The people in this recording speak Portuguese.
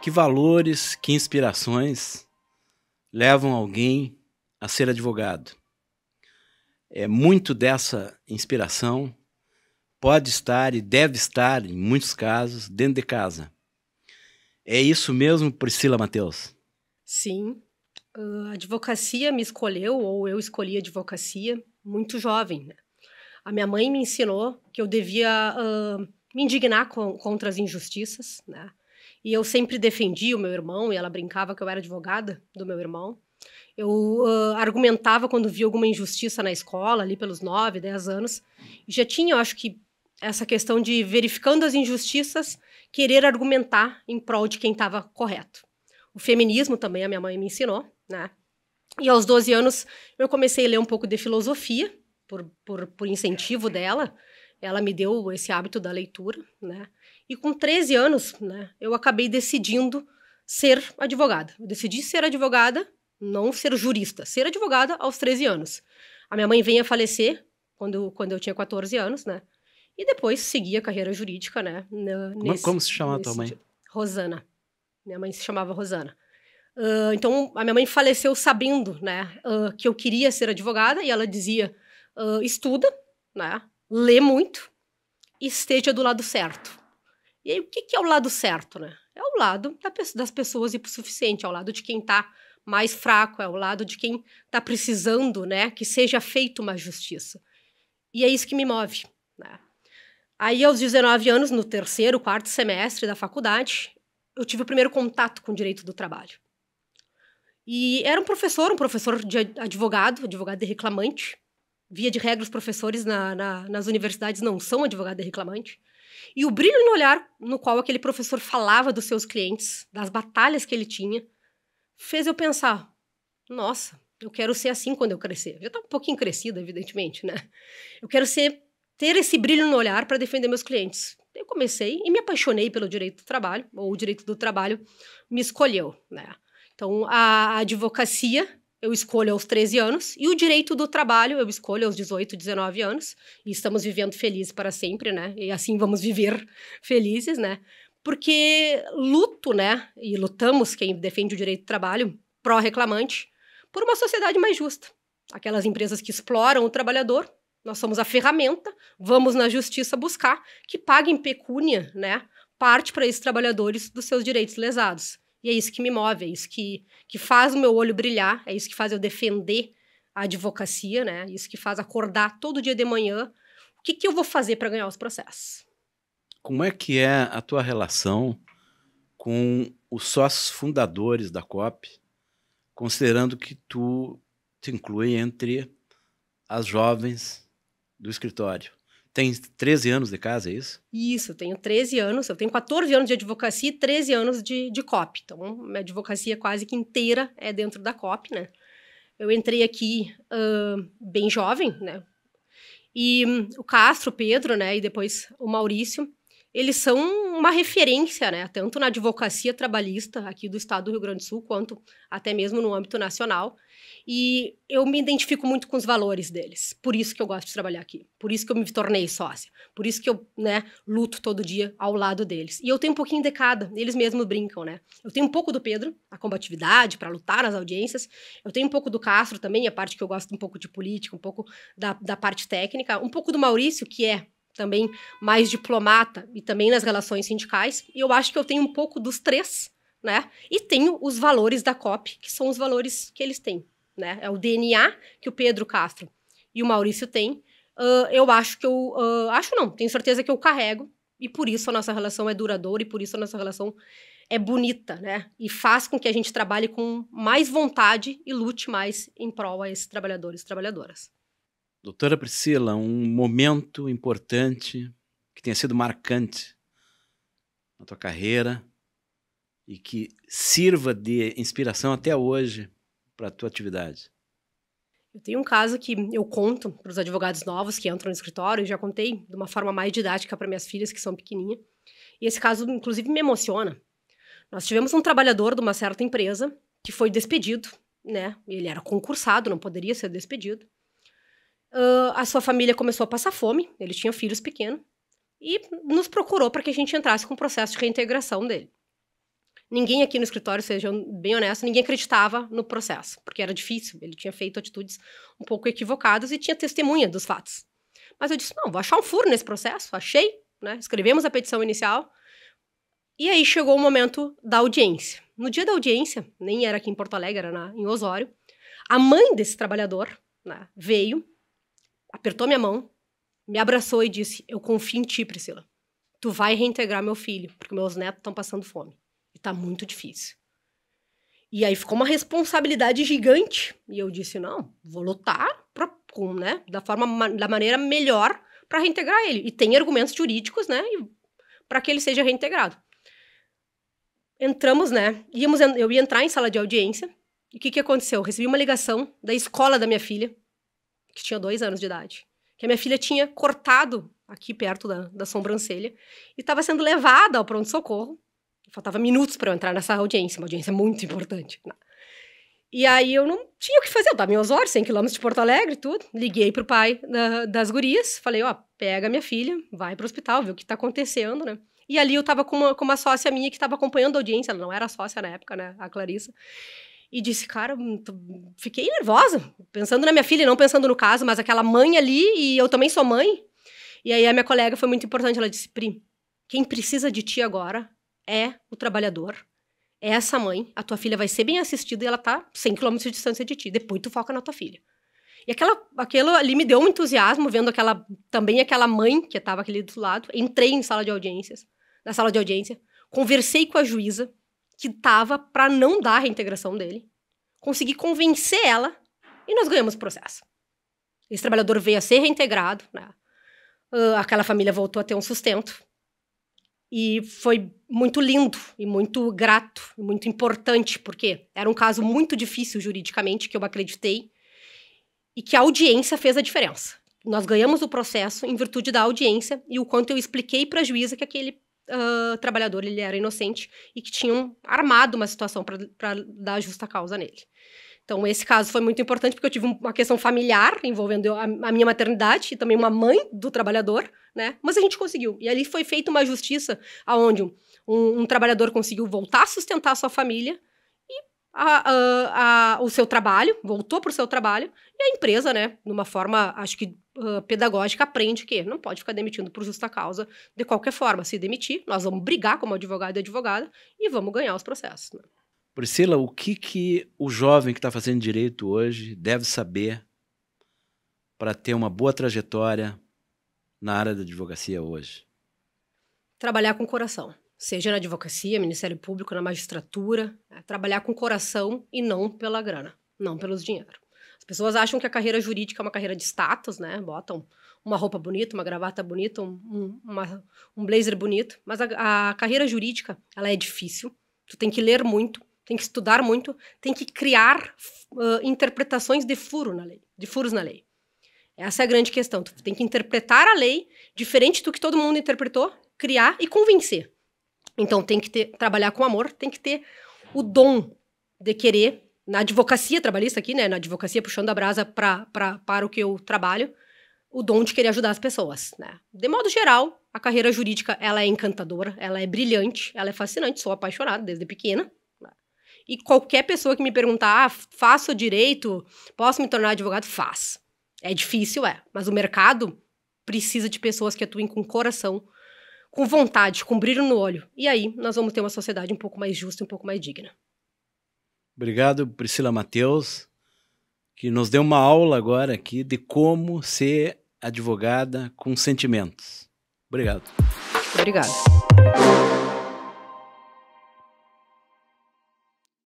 Que valores, que inspirações levam alguém a ser advogado? Muito dessa inspiração pode estar e deve estar, em muitos casos, dentro de casa. É isso mesmo, Priscila Mateus? Sim. A advocacia me escolheu, ou eu escolhi a advocacia, muito jovem, né? A minha mãe me ensinou que eu devia me indignar contra as injustiças, né? E eu sempre defendi o meu irmão, e ela brincava que eu era advogada do meu irmão. Eu argumentava quando via alguma injustiça na escola, ali pelos 9, 10 anos. E já tinha, eu acho que, essa questão de, verificando as injustiças, querer argumentar em prol de quem estava correto. O feminismo também a minha mãe me ensinou, né? E aos 12 anos eu comecei a ler um pouco de filosofia, por incentivo dela. Ela me deu esse hábito da leitura, né? E com 13 anos, né, eu acabei decidindo ser advogada. Eu decidi ser advogada, não ser jurista, ser advogada aos 13 anos. A minha mãe veio a falecer quando eu tinha 14 anos, né? E depois segui a carreira jurídica, né? Como se chama a tua mãe? Rosana. Minha mãe se chamava Rosana. Então, a minha mãe faleceu sabendo, né, que eu queria ser advogada, e ela dizia, estuda, né, lê muito e esteja do lado certo. E aí, o que é o lado certo, né? É o lado das pessoas hipossuficientes, é o lado de quem está mais fraco, é o lado de quem está precisando, né, que seja feita uma justiça. E é isso que me move, né? Aí, aos 19 anos, no terceiro, quarto semestre da faculdade, eu tive o primeiro contato com o direito do trabalho. E era um professor de advogado de reclamante. Via de regra, os professores nas universidades não são advogado de reclamante. E o brilho no olhar no qual aquele professor falava dos seus clientes, das batalhas que ele tinha, fez eu pensar, nossa, eu quero ser assim quando eu crescer. Já está um pouquinho crescida, evidentemente, né? Eu quero ter esse brilho no olhar para defender meus clientes. Eu comecei e me apaixonei pelo direito do trabalho, ou o direito do trabalho me escolheu, né? Então, a advocacia eu escolho aos 13 anos, e o direito do trabalho eu escolho aos 18, 19 anos, e estamos vivendo felizes para sempre, né? E assim vamos viver felizes, né? Porque luto, né? E lutamos, quem defende o direito do trabalho, pró-reclamante, por uma sociedade mais justa. Aquelas empresas que exploram o trabalhador, nós somos a ferramenta, vamos na justiça buscar que paguem pecúnia, né? Parte para esses trabalhadores dos seus direitos lesados. E é isso que me move, é isso que faz o meu olho brilhar, é isso que faz eu defender a advocacia, né? É isso que faz acordar todo dia de manhã. O que eu vou fazer para ganhar os processos? Como é que é a tua relação com os sócios fundadores da COP, considerando que tu te inclui entre as jovens do escritório? Tem 13 anos de casa, é isso? Isso, eu tenho 13 anos, eu tenho 14 anos de advocacia e 13 anos de COP. Então, minha advocacia quase que inteira é dentro da COP, né? Eu entrei aqui bem jovem, né? E o Castro, o Pedro, né? E depois o Maurício, eles são uma referência, né? Tanto na advocacia trabalhista aqui do estado do Rio Grande do Sul, quanto até mesmo no âmbito nacional. E eu me identifico muito com os valores deles. Por isso que eu gosto de trabalhar aqui. Por isso que eu me tornei sócia. Por isso que eu, né, luto todo dia ao lado deles. E eu tenho um pouquinho de cada. Eles mesmos brincam, né? Eu tenho um pouco do Pedro, a combatividade para lutar nas audiências. Eu tenho um pouco do Castro também, a parte que eu gosto um pouco de política, um pouco da parte técnica. Um pouco do Maurício, que é também mais diplomata e também nas relações sindicais. E eu acho que eu tenho um pouco dos três, né? E tenho os valores da COP, que são os valores que eles têm. Né? É o DNA que o Pedro Castro e o Maurício têm. Eu acho que acho não, tenho certeza que eu carrego, e por isso a nossa relação é duradoura, e por isso a nossa relação é bonita, né? E faz com que a gente trabalhe com mais vontade e lute mais em prol a esses trabalhadores e trabalhadoras. Doutora Priscila, um momento importante que tenha sido marcante na tua carreira e que sirva de inspiração até hoje para a tua atividade. Eu tenho um caso que eu conto para os advogados novos que entram no escritório, eu já contei de uma forma mais didática para minhas filhas, que são pequenininhas, e esse caso, inclusive, me emociona. Nós tivemos um trabalhador de uma certa empresa que foi despedido, né? Ele era concursado, não poderia ser despedido. A sua família começou a passar fome, ele tinha filhos pequenos, e nos procurou para que a gente entrasse com o processo de reintegração dele. Ninguém aqui no escritório, seja bem honesto, ninguém acreditava no processo, porque era difícil, ele tinha feito atitudes um pouco equivocadas e tinha testemunha dos fatos. Mas eu disse, não, vou achar um furo nesse processo, achei, né? Escrevemos a petição inicial, e aí chegou o momento da audiência. No dia da audiência, nem era aqui em Porto Alegre, era em Osório, a mãe desse trabalhador, né, veio, apertou minha mão, me abraçou e disse, eu confio em ti, Priscila. Tu vai reintegrar meu filho, porque meus netos estão passando fome. E tá muito difícil. E aí ficou uma responsabilidade gigante. E eu disse, não, vou lutar né, da maneira melhor para reintegrar ele. E tem argumentos jurídicos, né, para que ele seja reintegrado. Entramos, né, eu ia entrar em sala de audiência. E o que aconteceu? Eu recebi uma ligação da escola da minha filha, que tinha 2 anos de idade. Que a minha filha tinha cortado aqui perto da sobrancelha e estava sendo levada ao pronto-socorro. Faltava minutos para eu entrar nessa audiência, uma audiência muito importante. E aí eu não tinha o que fazer, eu estava em Osório, 100 km de Porto Alegre e tudo. Liguei pro pai das gurias, falei, ó, pega minha filha, vai pro hospital, vê o que tá acontecendo, né? E ali eu tava com uma sócia minha que estava acompanhando a audiência, ela não era sócia na época, né, a Clarissa. E disse, cara, fiquei nervosa, pensando na minha filha, não pensando no caso, mas aquela mãe ali, e eu também sou mãe. E aí a minha colega foi muito importante, ela disse, Pri, quem precisa de ti agora é o trabalhador, é essa mãe, a tua filha vai ser bem assistida e ela tá 100 km de distância de ti, depois tu foca na tua filha. E aquilo ali me deu um entusiasmo, vendo também aquela mãe que estava aqui do lado. Entrei na sala de audiência, conversei com a juíza, que estava para não dar a reintegração dele, consegui convencer ela e nós ganhamos o processo. Esse trabalhador veio a ser reintegrado, né? Aquela família voltou a ter um sustento e foi muito lindo e muito grato, e muito importante, porque era um caso muito difícil juridicamente, que eu acreditei, e que a audiência fez a diferença. Nós ganhamos o processo em virtude da audiência e o quanto eu expliquei para a juíza que aquele trabalhador ele era inocente e que tinham armado uma situação para dar justa causa nele. Então, esse caso foi muito importante porque eu tive uma questão familiar envolvendo a minha maternidade e também uma mãe do trabalhador, né? Mas a gente conseguiu. E ali foi feita uma justiça onde um trabalhador conseguiu voltar a sustentar a sua família e o seu trabalho, voltou para o seu trabalho, e a empresa, né, numa forma, acho que pedagógica, aprende que não pode ficar demitindo por justa causa de qualquer forma. Se demitir, nós vamos brigar como advogado e advogada e vamos ganhar os processos, né? Priscila, o que o jovem que está fazendo direito hoje deve saber para ter uma boa trajetória na área da advocacia hoje? Trabalhar com coração. Seja na advocacia, Ministério Público, na magistratura, trabalhar com coração e não pela grana, não pelos dinheiro. As pessoas acham que a carreira jurídica é uma carreira de status, né? Botam uma roupa bonita, uma gravata bonita, um blazer bonito, mas a carreira jurídica, ela é difícil. Tu tem que ler muito, tem que estudar muito, tem que criar interpretações de furos na lei. Essa é a grande questão. Tu tem que interpretar a lei diferente do que todo mundo interpretou, criar e convencer. Então, tem que trabalhar com amor, tem que ter o de querer, na advocacia trabalhista aqui, né, na advocacia puxando a brasa para o que eu trabalho, o dom de querer ajudar as pessoas, né. De modo geral, a carreira jurídica, ela é encantadora, ela é brilhante, ela é fascinante, sou apaixonada desde pequena, né? E qualquer pessoa que me perguntar, faço direito, posso me tornar advogado? Faz. É difícil, mas o mercado precisa de pessoas que atuem com coração, com vontade, com brilho no olho. E aí, nós vamos ter uma sociedade um pouco mais justa, um pouco mais digna. Obrigado, Priscila Matheus, que nos deu uma aula agora aqui de como ser advogada com sentimentos. Obrigado. Obrigada.